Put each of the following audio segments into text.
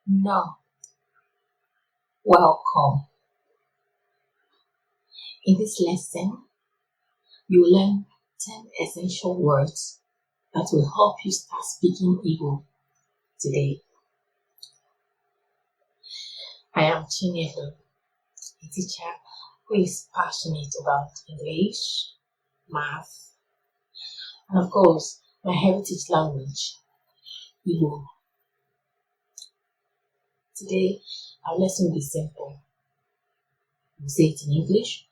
Nnoo. Welcome. In this lesson, you will learn 10 essential words that will help you start speaking Igbo today. I am Chinedu, a teacher who is passionate about English, math, and of course, my heritage language, Igbo. Today, our lesson will be simple. We'll say it in English,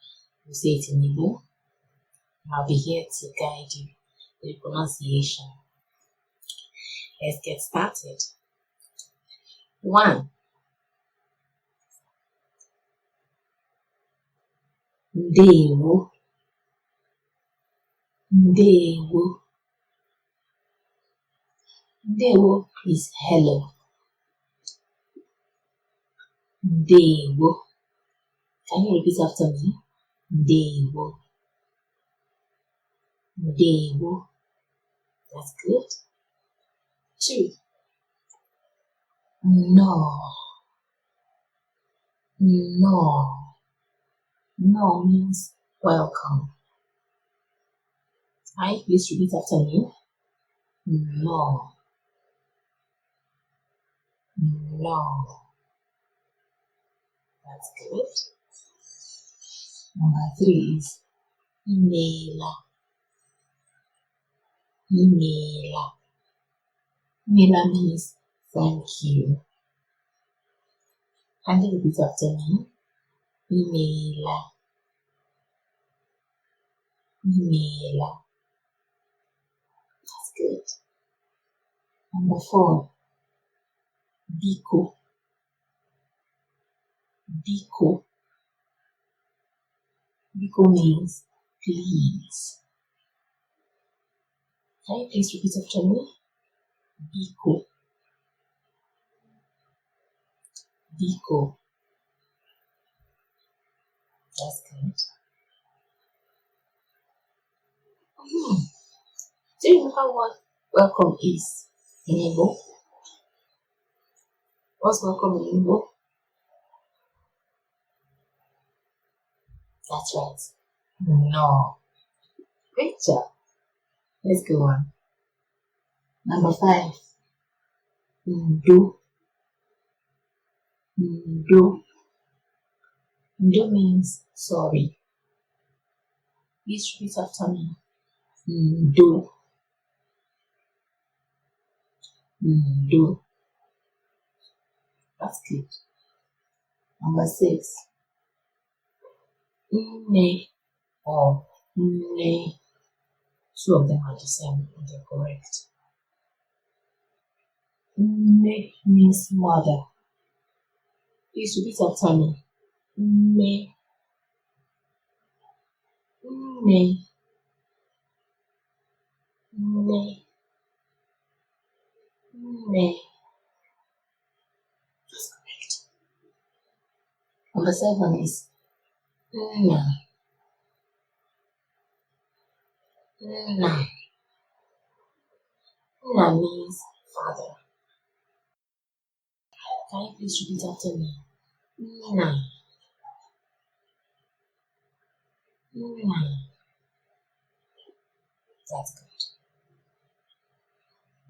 we'll say it in Igbo, and I'll be here to guide you with the pronunciation. Let's get started. 1. Ndewo. Ndewo. Ndewo is hello. Ndewo. Can you repeat after me? Ndewo. Ndewo. That's good. 2. Nnoo. Nnoo. Nnoo means welcome. Hi, please repeat after me. Nnoo. Nnoo. That's good. Number 3 is Imeela. Imeela. Imeela means thank you. Can you repeat after me? Imeela. Imeela. That's good. Number 4. Biko. Biko. Biko means please. Can you please repeat after me? Biko. Biko. That's good. Do you remember what welcome is in Igbo? What's welcome in Igbo? That's right. No. Great job. Let's go on. Number 5. Ndo. Ndo. Ndo means sorry. Please repeat after me. Ndo. Ndo. That's good. Number 6. Nne or Nne. 2 of them are the same and they're correct. Nne means mother. Please repeat after me. Nne. Nne. Nne. Nne. That's correct. Number 7 is Nna. Nna. Nna means father. Can you please repeat after me? Nna. Nna. That's good.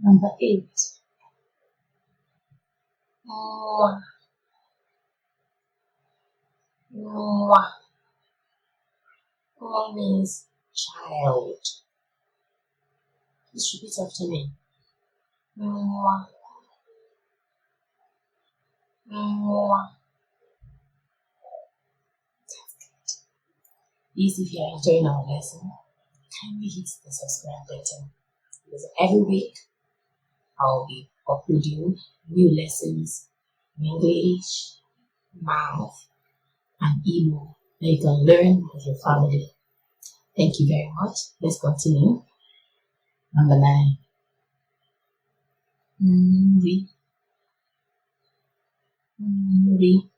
Number 8. Mwah. Mwah. Mwah means child. Please repeat after me. Mwah. Mwah. That's good. Please, if you are enjoying our lesson, kindly hit the subscribe button because every week I'll be uploading new lessons in English, math, and Igbo that you can learn with your family. Thank you very much. Let's continue. Number 9. Mmiri. Mmiri.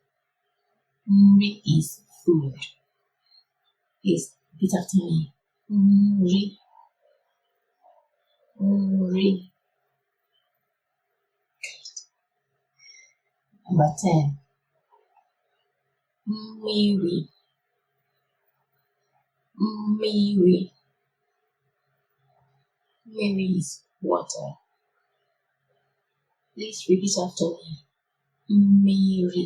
Mmiri is food. Please repeat after me. Mmiri. Mmiri. Number 10. Mmiri. Mmiri. Mmiri is water. Please repeat after me. Mmiri.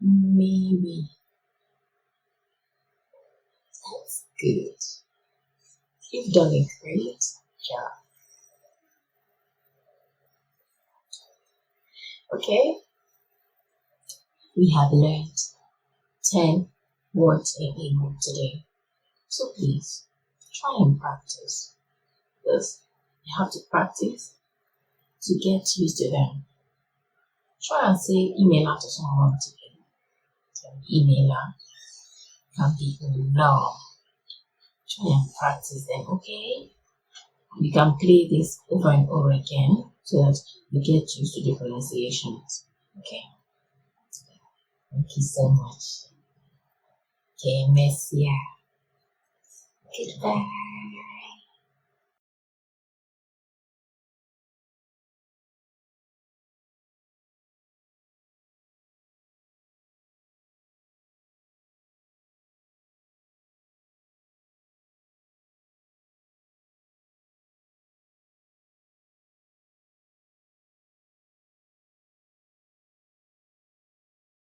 Mmiri. That's good. You've done a great job. Okay? We have learned 10 words in Igbo today. So please, try and practice. Because you have to practice to get used to them. Try and say Imeela to someone today. Imeela can be Nnoo. Try and practice them, okay? You can play this over and over again so that you get used to the pronunciations. Okay? Thank you so much. Okay, Messia. Goodbye.